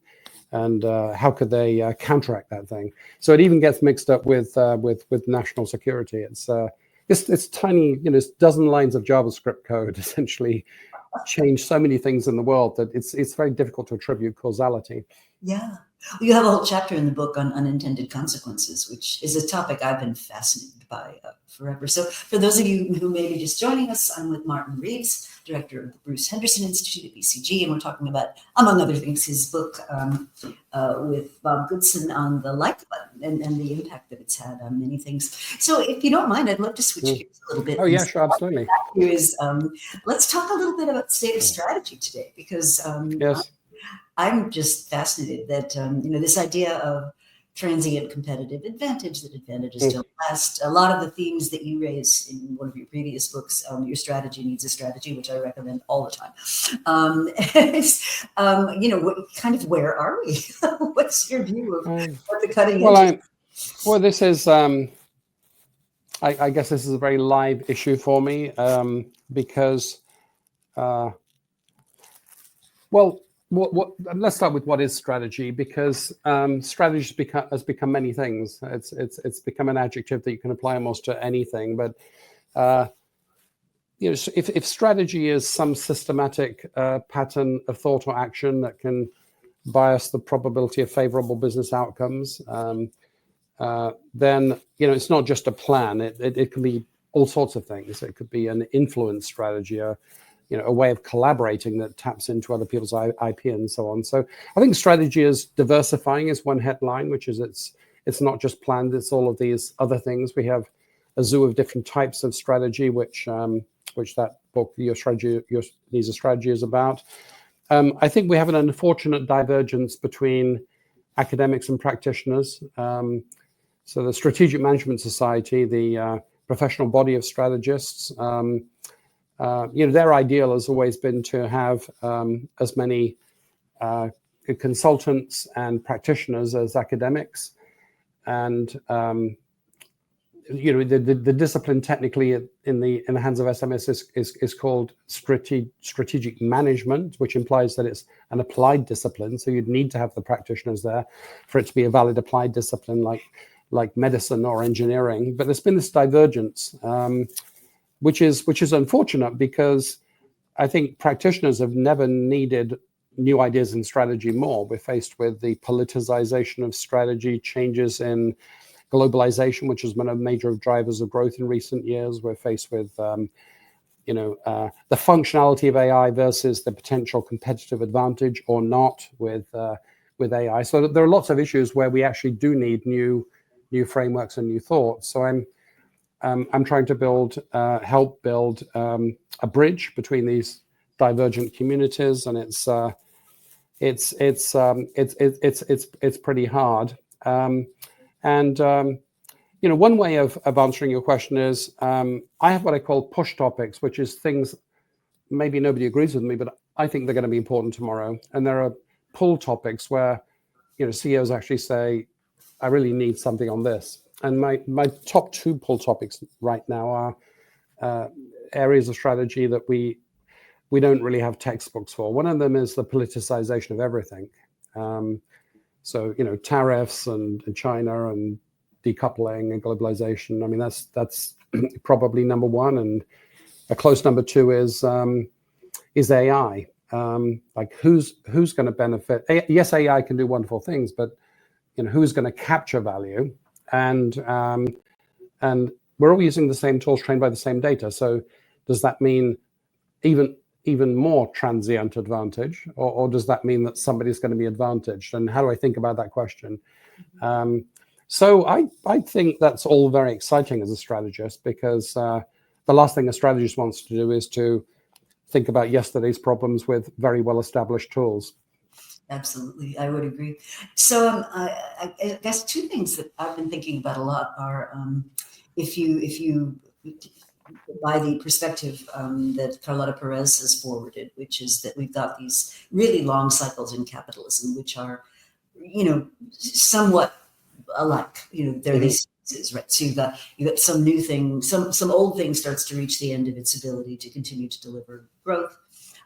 and how could they counteract that thing? So it even gets mixed up with national security. It's tiny, it's dozen lines of JavaScript code essentially change so many things in the world that it's very difficult to attribute causality. Yeah. Well, you have a whole chapter in the book on unintended consequences, which is a topic I've been fascinated by forever. So for those of you who may be just joining us, I'm with Martin Reeves, director of the Bruce Henderson Institute at BCG, and we're talking about, among other things, his book with Bob Goodson on the like button and the impact that it's had on many things. So if you don't mind, I'd love to switch gears a little bit. Oh, yeah, sure, absolutely. Let's talk a little bit about state of strategy today, because yes. I'm just fascinated that, this idea of transient competitive advantage, that advantages don't last. A lot of the themes that you raise in one of your previous books, Your Strategy Needs a Strategy, which I recommend all the time. Kind of where are we? What's your view of what the cutting edge is? Well, this is, I guess this is a very live issue for me because, let's start with what is strategy, because strategy has become many things. It's become an adjective that you can apply almost to anything. But if strategy is some systematic pattern of thought or action that can bias the probability of favorable business outcomes, then it's not just a plan. It can be all sorts of things. It could be an influence strategy, a way of collaborating that taps into other people's IP and so on. So I think strategy is diversifying is one headline, which is it's not just planned, it's all of these other things. We have a zoo of different types of strategy, which that book, Your Needs a Strategy, is about. I think we have an unfortunate divergence between academics and practitioners. So the Strategic Management Society, the professional body of strategists, their ideal has always been to have as many consultants and practitioners as academics, and the discipline technically in the hands of SMS is called strategic management, which implies that it's an applied discipline. So you'd need to have the practitioners there for it to be a valid applied discipline, like medicine or engineering. But there's been this divergence. Which is unfortunate, because I think practitioners have never needed new ideas in strategy more. We're faced with the politicization of strategy, changes in globalization, which has been a major drivers of growth in recent years. We're faced with the functionality of AI versus the potential competitive advantage or not with AI. So there are lots of issues where we actually do need new frameworks and new thoughts. So I'm trying to help build a bridge between these divergent communities, and it's pretty hard. One way of answering your question is I have what I call push topics, which is things maybe nobody agrees with me, but I think they're going to be important tomorrow. And there are pull topics where CEOs actually say, I really need something on this. And my top two pull topics right now are areas of strategy that we don't really have textbooks for. One of them is the politicization of everything. So tariffs and China and decoupling and globalization. I mean, that's probably number one, and a close number two is AI. Like who's going to benefit? Yes, AI can do wonderful things, but who's going to capture value? And we're all using the same tools, trained by the same data. So does that mean even even more transient advantage, or does that mean that somebody's going to be advantaged? And how do I think about that question? So I think that's all very exciting as a strategist, because the last thing a strategist wants to do is to think about yesterday's problems with very well-established tools. Absolutely, I would agree. So I guess two things that I've been thinking about a lot are if you by the perspective that Carlota Perez has forwarded, which is that we've got these really long cycles in capitalism, which are, somewhat alike. There are these phases, right? So you've got some new thing, some old thing starts to reach the end of its ability to continue to deliver growth.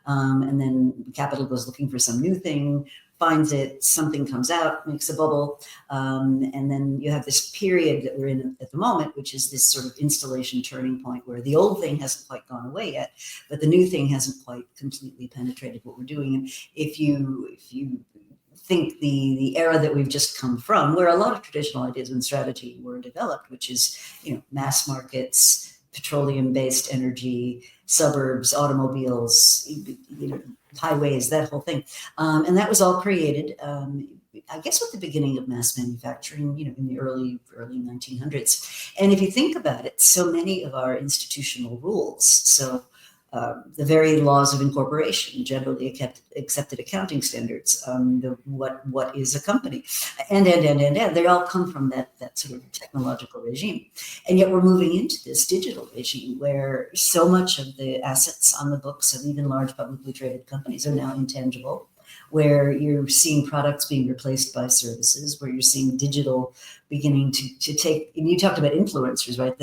And then capital goes looking for some new thing, finds it, something comes out, makes a bubble. And then you have this period that we're in at the moment, which is this sort of installation turning point where the old thing hasn't quite gone away yet, but the new thing hasn't quite completely penetrated what we're doing. And if you think the era that we've just come from, where a lot of traditional ideas and strategy were developed, which is, mass markets, petroleum-based energy, suburbs, automobiles, highways, that whole thing. And that was all created, I guess, with the beginning of mass manufacturing, in the early 1900s. And if you think about it, so many of our institutional rules, so the very laws of incorporation, generally accepted accounting standards, what is a company, and they all come from that sort of technological regime. And yet we're moving into this digital regime where so much of the assets on the books of even large publicly traded companies are now intangible, where you're seeing products being replaced by services, where you're seeing digital beginning to take, and you talked about influencers, right?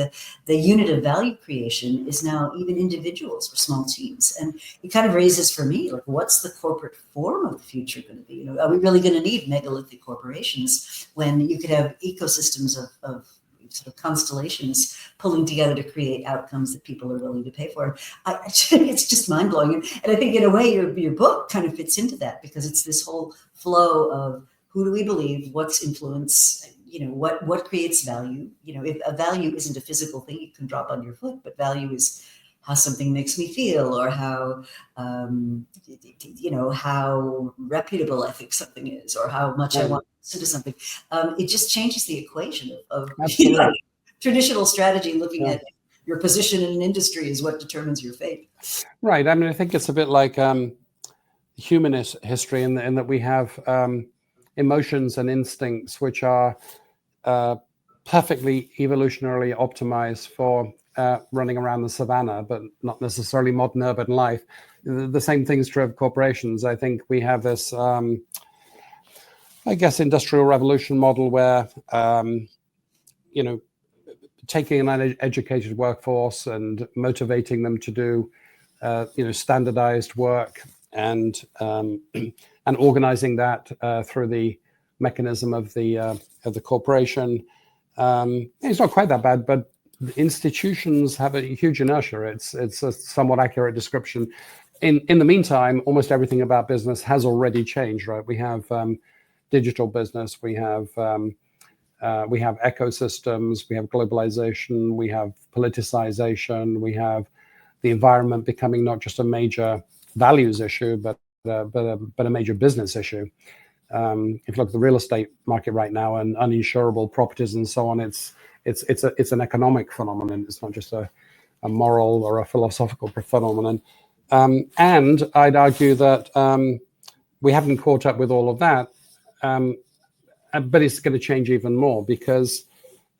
The unit of value creation is now even individuals or small teams. And it kind of raises for me, like, what's the corporate form of the future going to be? Are we really going to need megalithic corporations when you could have ecosystems of sort of constellations pulling together to create outcomes that people are willing to pay for? It's just mind-blowing. And I think in a way your book kind of fits into that, because it's this whole flow of who do we believe, what's influence, what creates value. If a value isn't a physical thing you can drop on your foot, but value is how something makes me feel, or how how reputable I think something is, or how much I want to listen to something. It just changes the equation of traditional strategy, looking at your position in an industry is what determines your fate. Right. I mean, I think it's a bit like human history in that we have emotions and instincts which are perfectly evolutionarily optimized for running around the savannah, but not necessarily modern urban life. The same thing is true of corporations. I think we have this, industrial revolution model where, taking an educated workforce and motivating them to do, standardized work and organizing that through the mechanism of the corporation. It's not quite that bad, but institutions have a huge inertia. It's a somewhat accurate description. In the meantime, almost everything about business has already changed, right? We have digital business, we have ecosystems, we have globalization, we have politicization, we have the environment becoming not just a major values issue, but a major business issue. If you look at the real estate market right now and uninsurable properties and so on, it's an economic phenomenon. It's not just a moral or a philosophical phenomenon. And I'd argue that we haven't caught up with all of that, but it's going to change even more, because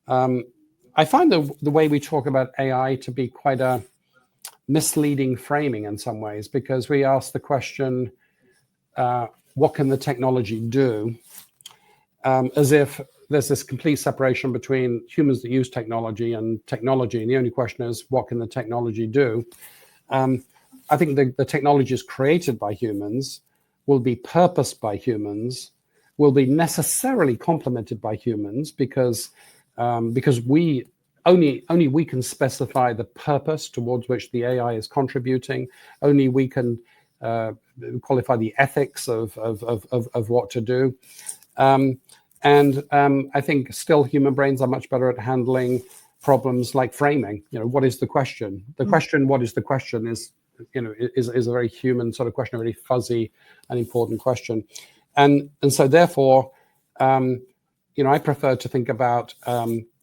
I find the way we talk about AI to be quite a misleading framing in some ways, because we ask the question, what can the technology do? As if there's this complete separation between humans that use technology and technology. And the only question is, what can the technology do? I think the technology is created by humans, will be purposed by humans, will be necessarily complemented by humans, because we only we can specify the purpose towards which the AI is contributing. Only we can qualify the ethics of what to do. And I think still human brains are much better at handling problems like framing. What is the question? The question, what is the question, is is a very human sort of question, a really fuzzy and important question. And so therefore, I prefer to think about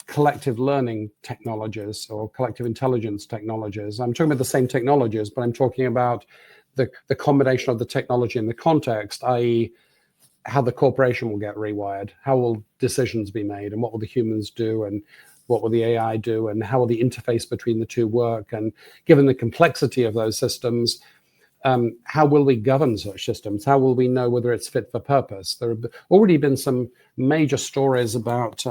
collective learning technologies or collective intelligence technologies. I'm talking about the same technologies, but I'm talking about the combination of the technology and the context, i.e., how the corporation will get rewired, how will decisions be made, and what will the humans do, and what will the AI do, and how will the interface between the two work? And given the complexity of those systems, how will we govern such systems? How will we know whether it's fit for purpose? There have already been some major stories about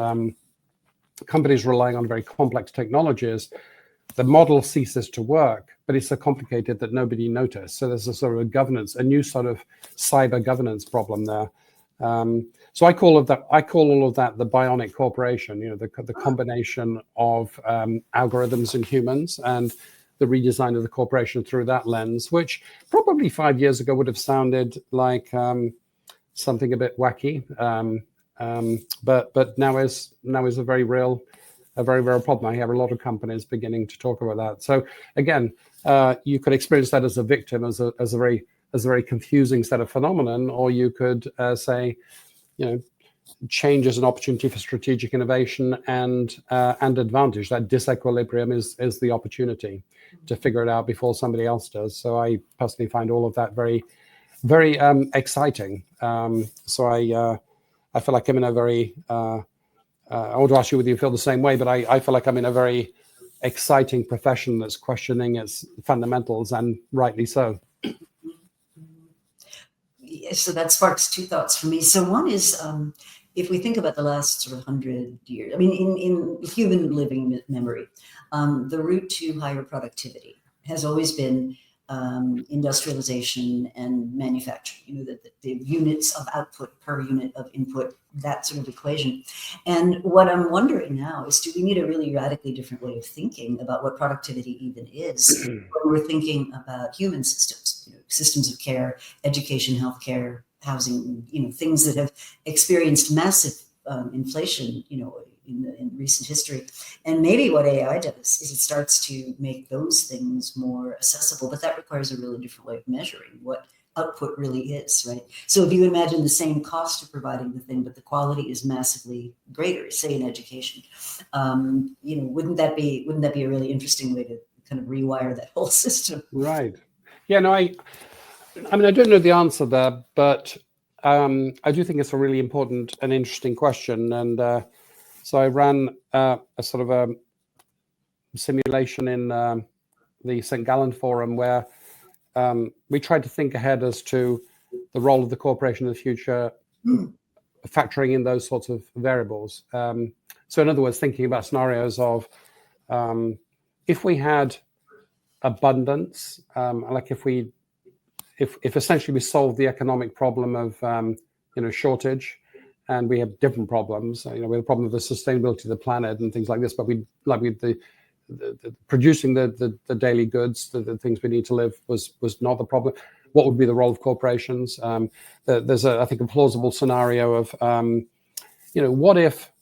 companies relying on very complex technologies. The model ceases to work, but it's so complicated that nobody noticed. So there's a sort of a new sort of cyber governance problem there. So I call all of that the bionic corporation. The combination of algorithms and humans, and the redesign of the corporation through that lens, which probably 5 years ago would have sounded like something a bit wacky, but now is a very real problem. I hear a lot of companies beginning to talk about that. So again, you could experience that as a victim, as a very confusing set of phenomenon, or you could say, change as an opportunity for strategic innovation and advantage. That disequilibrium is the opportunity to figure it out before somebody else does. So I personally find all of that very, very exciting. So I feel like I'm in a very I want to ask you whether you feel the same way, but I feel like I'm in a very exciting profession that's questioning its fundamentals, and rightly so. So that sparks two thoughts for me. So one is, if we think about the last sort of 100 years, I mean, in human living memory, the route to higher productivity has always been industrialization and manufacturing, the units of output per unit of input, that sort of equation. And what I'm wondering now is, do we need a really radically different way of thinking about what productivity even is when we're thinking about human systems, systems of care, education, healthcare, housing, things that have experienced massive inflation, in recent history. And maybe what AI does is it starts to make those things more accessible, but that requires a really different way of measuring what output really is, right? So if you imagine the same cost of providing the thing, but the quality is massively greater, say in education, wouldn't that be a really interesting way to kind of rewire that whole system? Right. Yeah, no, I mean, I don't know the answer there, but I do think it's a really important and interesting question. And so I ran a sort of a simulation in the St. Gallen Forum where we tried to think ahead as to the role of the corporation in the future, factoring in those sorts of variables. So in other words, thinking about scenarios of if we had abundance, like if essentially we solved the economic problem of shortage, and we have different problems. We have the problem of the sustainability of the planet and things like this, but the producing the daily goods, the things we need to live was not the problem. What would be the role of corporations? There's I think a plausible scenario of what if,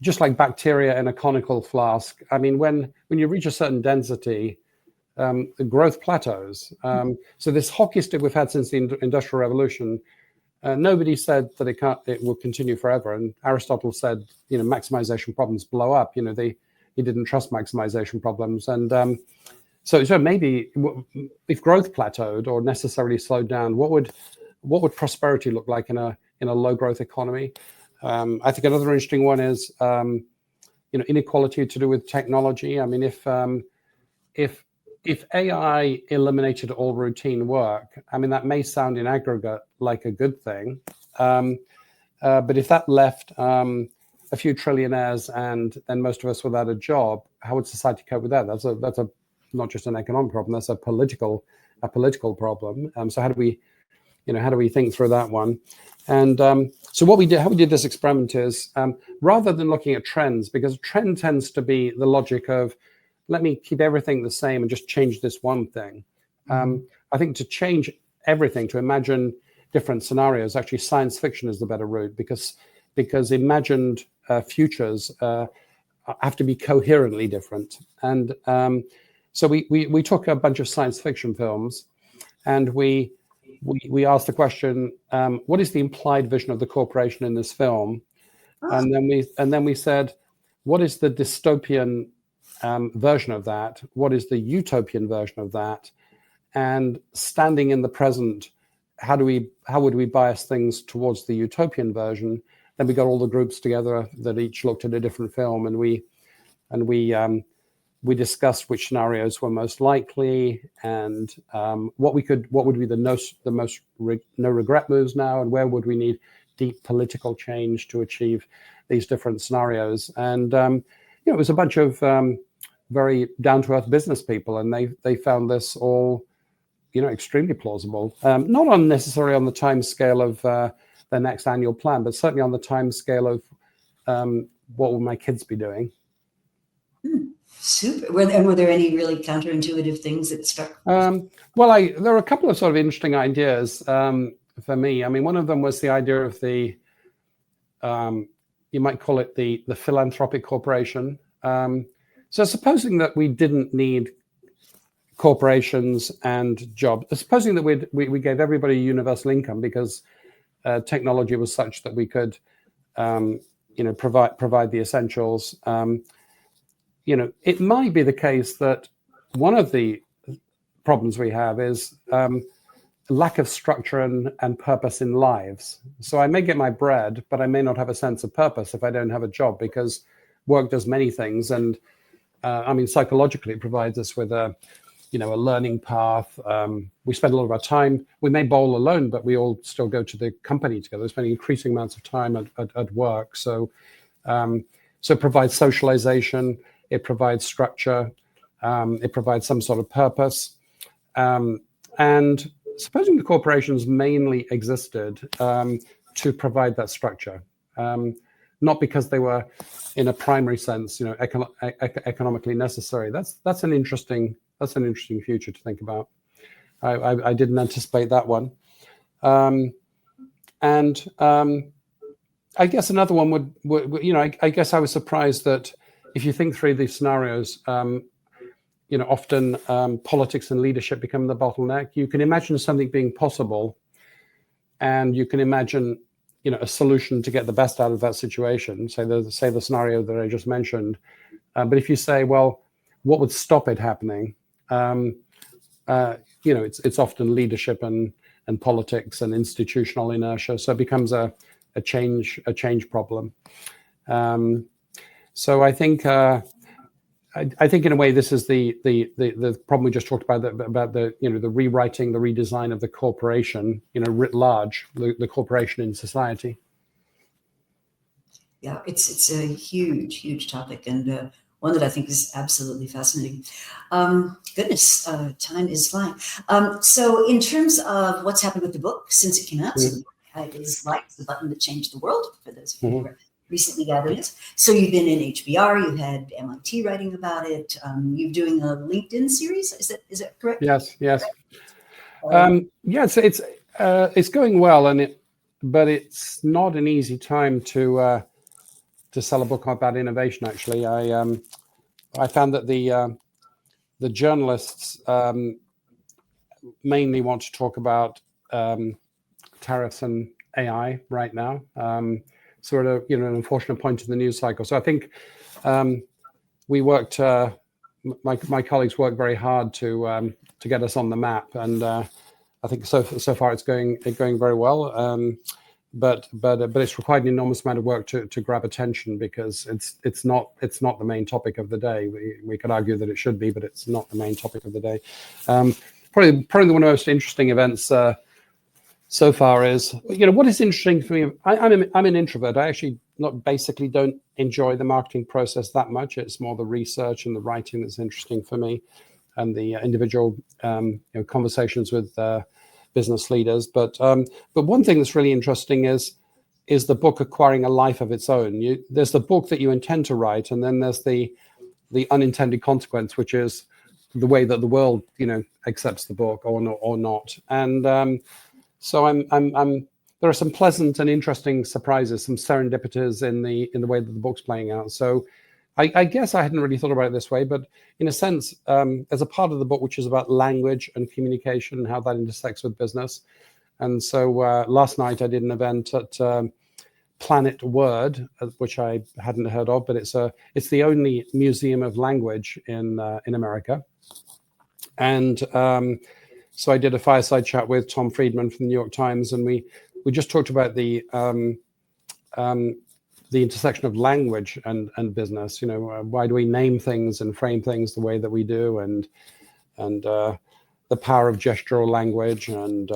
just like bacteria in a conical flask, I mean, when you reach a certain density, the growth plateaus. So this hockey stick we've had since the Industrial Revolution, nobody said that it will continue forever. And Aristotle said, maximization problems blow up. He didn't trust maximization problems. And so maybe if growth plateaued or necessarily slowed down, what would prosperity look like in a low growth economy? I think another interesting one is inequality to do with technology. I mean, if AI eliminated all routine work, I mean, that may sound in aggregate like a good thing. But if that left a few trillionaires and then most of us without a job, how would society cope with that? That's a not just an economic problem, that's a political problem. So how do we think through that one? And so how we did this experiment is, rather than looking at trends, because a trend tends to be the logic of, let me keep everything the same and just change this one thing. I think to change everything, to imagine different scenarios, actually science fiction is the better route, because imagined futures have to be coherently different. And So we took a bunch of science fiction films, and we asked the question, what is the implied vision of the corporation in this film? And then we said, what is the dystopian version of that? What is the utopian version of that? And standing in the present, how would we bias things towards the utopian version? Then we got all the groups together that each looked at a different film, and we discussed which scenarios were most likely, and what would be the most no regret moves now, and where would we need deep political change to achieve these different scenarios. And it was a bunch of very down-to-earth business people, and they found this all extremely plausible. Not necessarily on the time scale of their next annual plan, but certainly on the time scale of what will my kids be doing. Super. Were there any really counterintuitive things that struck? Well, there are a couple of sort of interesting ideas for me. I mean, one of them was the idea of the, you might call it the philanthropic corporation. So supposing that we didn't need corporations and jobs, supposing that we gave everybody a universal income because technology was such that we could, provide the essentials. It might be the case that one of the problems we have is lack of structure and purpose in lives. So I may get my bread, but I may not have a sense of purpose if I don't have a job, because work does many things. And psychologically, it provides us with a learning path. We spend a lot of our time, we may bowl alone, but we all still go to the company together, spending increasing amounts of time at work. So it provides socialization, it provides structure, it provides some sort of purpose. And supposing the corporations mainly existed to provide that structure, not because they were in a primary sense, economically necessary. That's an interesting future to think about. I didn't anticipate that one. I guess another one would I guess I was surprised that if you think through these scenarios, often politics and leadership become the bottleneck. You can imagine something being possible, and you can imagine a solution to get the best out of that situation. Say the scenario that I just mentioned. But if you say, well, what would stop it happening? It's often leadership and politics and institutional inertia. So it becomes a change problem. So I think in a way this is the problem we just talked about the rewriting, the redesign of the corporation, writ large, the corporation in society. Yeah, it's a huge topic, and one that I think is absolutely fascinating. Goodness, time is flying. So in terms of what's happened with the book since it came out, so the book is like the button that changed the world for those of you who are recently gathered us. So you've been in HBR, you had MIT writing about it. You're doing a LinkedIn series. Is that correct? Yes. It's going well, but it's not an easy time to sell a book about innovation. Actually, I found that the journalists mainly want to talk about tariffs and AI right now. So we're at an unfortunate point in the news cycle. So I think we worked. My colleagues worked very hard to get us on the map, and I think so far it's going very well. But it's required an enormous amount of work to grab attention, because it's not the main topic of the day. We could argue that it should be, but it's not the main topic of the day. Probably one of the most interesting events so far is, what is interesting for me. I'm an introvert. I actually basically don't enjoy the marketing process that much. It's more the research and the writing that's interesting for me, and the individual conversations with business leaders. But one thing that's really interesting is the book acquiring a life of its own. There's the book that you intend to write, and then there's the unintended consequence, which is the way that the world accepts the book or not. And so there are some pleasant and interesting surprises, some serendipities in the way that the book's playing out. So I guess I hadn't really thought about it this way, but in a sense, there's a part of the book which is about language and communication and how that intersects with business. And so last night I did an event at Planet Word, which I hadn't heard of, but it's the only museum of language in America. And so I did a fireside chat with Tom Friedman from the New York Times, and we just talked about the intersection of language and business. Why do we name things and frame things the way that we do, and the power of gestural language and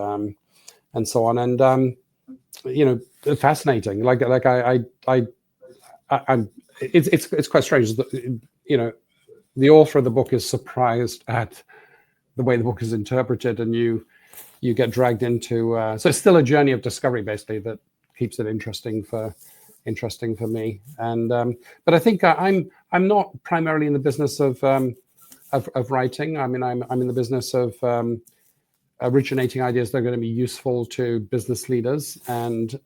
so on. And fascinating. It's quite strange. The author of the book is surprised at the way the book is interpreted, and you get dragged into. So it's still a journey of discovery, basically, that keeps it interesting for me. And but I think I'm not primarily in the business of writing. I mean, I'm in the business of originating ideas that are going to be useful to business leaders. And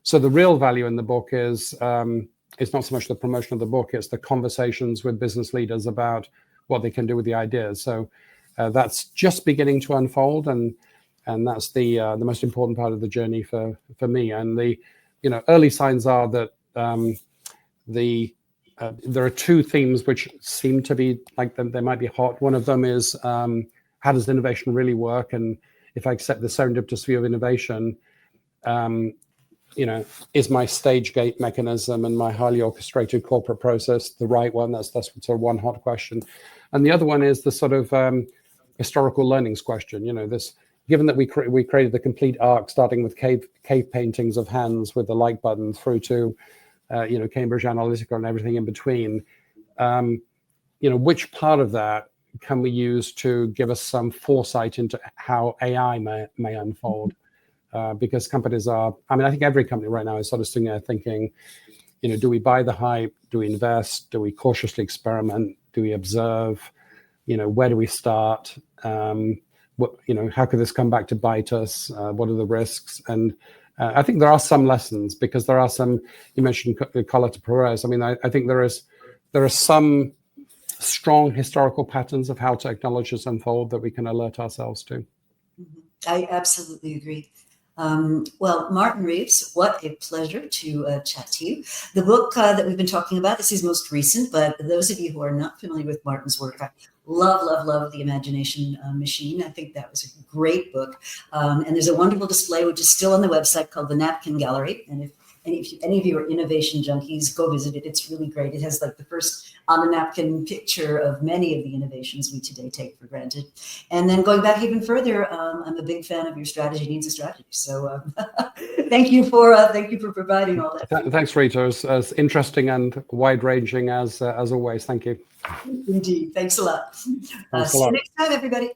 so the real value in the book is it's not so much the promotion of the book, it's the conversations with business leaders about what they can do with the ideas. So that's just beginning to unfold, and that's the most important part of the journey for me. And the early signs are that there are two themes which seem to be like they might be hot. One of them is how does innovation really work? And if I accept the serendipitous view of innovation, is my stage gate mechanism and my highly orchestrated corporate process the right one? That's sort of one hot question. And the other one is the sort of historical learnings question. Given that we created the complete arc, starting with cave paintings of hands with the like button through to Cambridge Analytica and everything in between, which part of that can we use to give us some foresight into how AI may unfold? Because companies I think every company right now is sort of sitting there thinking, do we buy the hype? Do we invest? Do we cautiously experiment? Do we observe? Where do we start? How could this come back to bite us? What are the risks? And I think there are some lessons, because there are some. You mentioned Colette Perez. I mean, I think there are some strong historical patterns of how technologies unfold that we can alert ourselves to. I absolutely agree. Well, Martin Reeves, what a pleasure to chat to you. The book that we've been talking about, this is most recent, but those of you who are not familiar with Martin's work, I love The Imagination Machine. I think that was a great book. And there's a wonderful display, which is still on the website, called The Napkin Gallery. And if any of you are innovation junkies, go visit it. It's really great. It has like the first on the napkin picture of many of the innovations we today take for granted. And then going back even further, I'm a big fan of your Strategy Needs a Strategy. So thank you for providing all that. Thanks, Rita. As interesting and wide-ranging as always. Thank you. Indeed. Thanks a lot. Thanks a See lot. you next time, everybody.